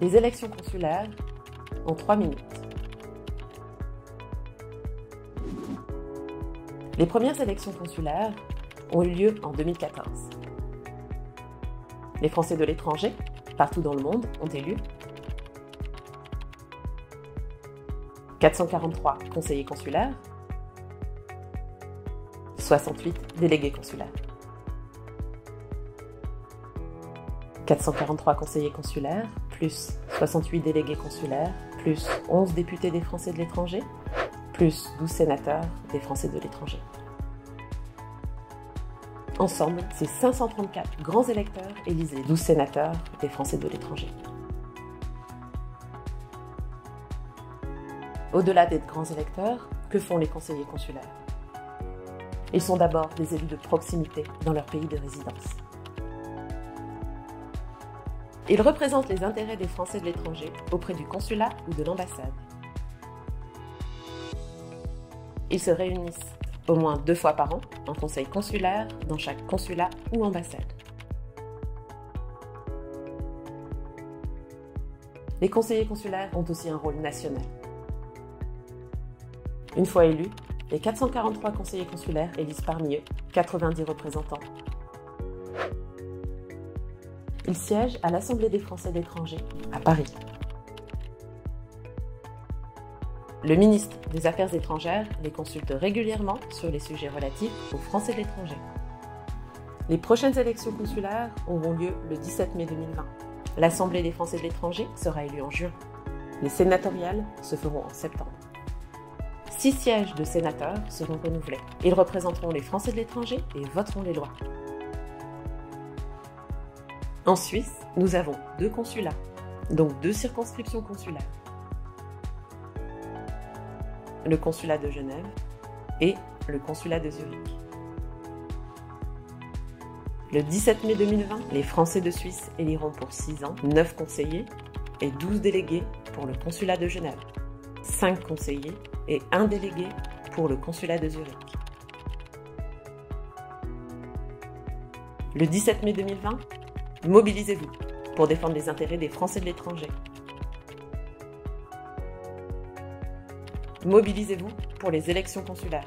Les élections consulaires en 3 minutes. Les premières élections consulaires ont eu lieu en 2014. Les Français de l'étranger, partout dans le monde, ont élu 443 conseillers consulaires, 68 délégués consulaires. 443 conseillers consulaires, plus 68 délégués consulaires, plus 11 députés des Français de l'étranger, plus 12 sénateurs des Français de l'étranger. Ensemble, c'est 534 grands électeurs élisent les 12 sénateurs des Français de l'étranger. Au-delà d'être grands électeurs, que font les conseillers consulaires? Ils sont d'abord des élus de proximité dans leur pays de résidence. Ils représentent les intérêts des Français de l'étranger auprès du consulat ou de l'ambassade. Ils se réunissent au moins 2 fois par an en conseil consulaire dans chaque consulat ou ambassade. Les conseillers consulaires ont aussi un rôle national. Une fois élus, les 443 conseillers consulaires élisent parmi eux 90 représentants. Ils siègent à l'Assemblée des Français de l'étranger, à Paris. Le ministre des Affaires étrangères les consulte régulièrement sur les sujets relatifs aux Français de l'étranger. Les prochaines élections consulaires auront lieu le 17 mai 2020. L'Assemblée des Français de l'étranger sera élue en juin. Les sénatoriales se feront en septembre. 6 sièges de sénateurs seront renouvelés. Ils représenteront les Français de l'étranger et voteront les lois. En Suisse, nous avons 2 consulats, donc 2 circonscriptions consulaires. Le consulat de Genève et le consulat de Zurich. Le 17 mai 2020, les Français de Suisse éliront pour 6 ans 9 conseillers et 12 délégués pour le consulat de Genève, 5 conseillers et 1 délégué pour le consulat de Zurich. Le 17 mai 2020, mobilisez-vous pour défendre les intérêts des Français de l'étranger. Mobilisez-vous pour les élections consulaires.